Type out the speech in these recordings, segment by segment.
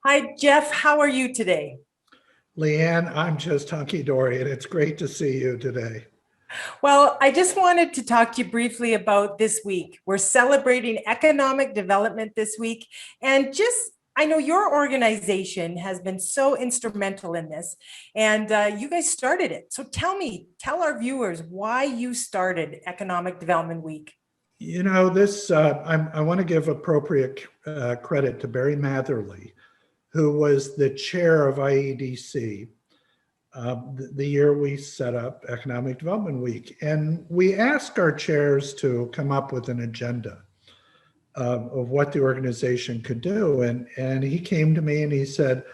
Hi, Jeff. How are you today? Leanne, I'm just hunky-dory, and it's great to see you today. Well, I just wanted to talk to you briefly about this week. We're celebrating economic development this week. And I know your organization has been so instrumental in this, and you guys started it. So tell our viewers why you started Economic Development Week. I want to give appropriate credit to Barry Matherly, who was the chair of IEDC the year we set up Economic Development Week. And we asked our chairs to come up with an agenda of what the organization could do. And he came to me and he said,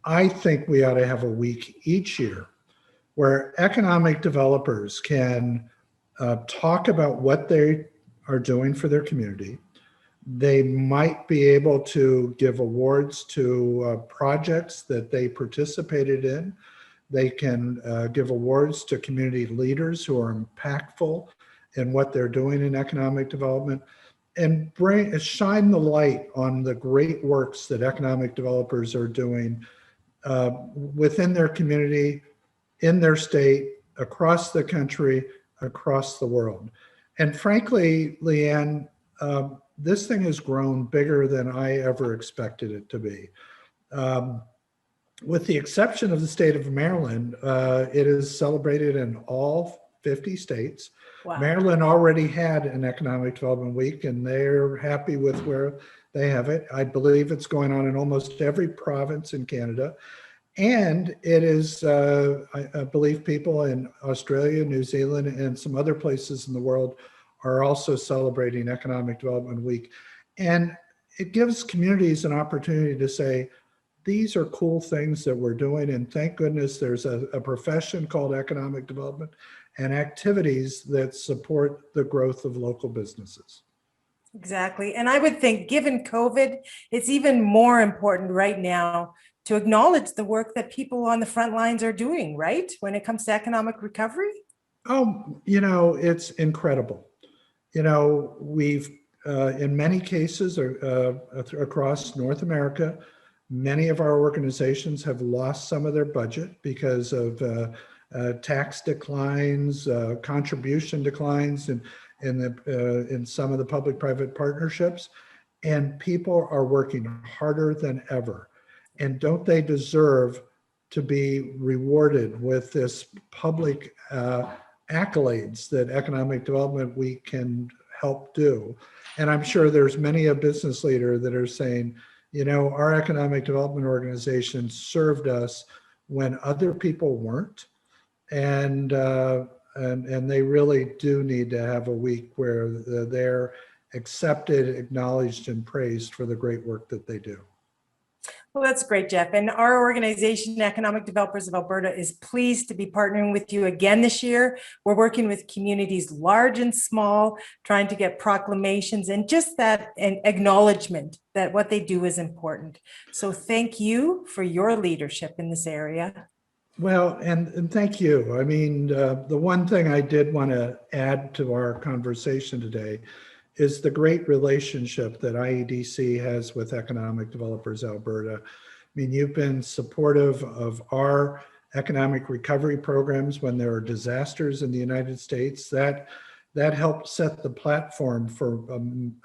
I think we ought to have a week each year where economic developers can talk about what they are doing for their community. They might be able to give awards to projects that they participated in. They can give awards to community leaders who are impactful in what they're doing in economic development, and shine the light on the great works that economic developers are doing within their community, in their state, across the country, across the world. And frankly, Leanne, this thing has grown bigger than I ever expected it to be. With the exception of the state of Maryland, it is celebrated in all 50 states. Wow. Maryland already had an Economic Development Week, and they're happy with where they have it. I believe it's going on in almost every province in Canada. And it is, I believe people in Australia, New Zealand, and some other places in the world are also celebrating Economic Development Week. And it gives communities an opportunity to say, these are cool things that we're doing. And thank goodness there's a profession called economic development and activities that support the growth of local businesses. Exactly. And I would think, given COVID, it's even more important right now to acknowledge the work that people on the front lines are doing, right? When it comes to economic recovery. Oh, it's incredible. We've, in many cases across North America, many of our organizations have lost some of their budget because of tax declines, contribution declines in some of the public-private partnerships. And people are working harder than ever. And don't they deserve to be rewarded with this public accolades that Economic Development Week can help do? And I'm sure there's many a business leader that are saying, our economic development organization served us when other people weren't. And they really do need to have a week where they're accepted, acknowledged, and praised for the great work that they do. Well, that's great, Jeff. And our organization, Economic Developers of Alberta, is pleased to be partnering with you again this year. We're working with communities large and small, trying to get proclamations and just that an acknowledgement that what they do is important. So thank you for your leadership in this area. Well, and thank you. I mean, the one thing I did want to add to our conversation today is the great relationship that IEDC has with Economic Developers Alberta. I mean, you've been supportive of our economic recovery programs when there are disasters in the United States. That helped set the platform for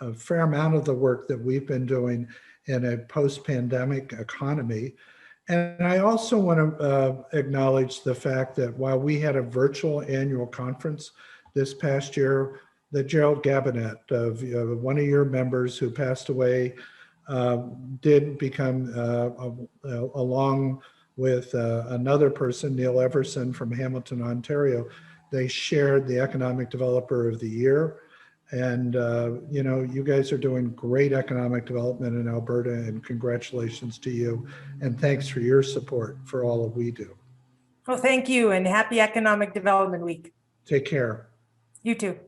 a fair amount of the work that we've been doing in a post-pandemic economy. And I also want to acknowledge the fact that while we had a virtual annual conference this past year, the Gerald Gabinet of one of your members who passed away did become, along with another person, Neil Everson from Hamilton, Ontario, they shared the Economic Developer of the Year. And, you guys are doing great economic development in Alberta, and congratulations to you. And thanks for your support for all that we do. Well, thank you, and happy Economic Development Week. Take care. You too.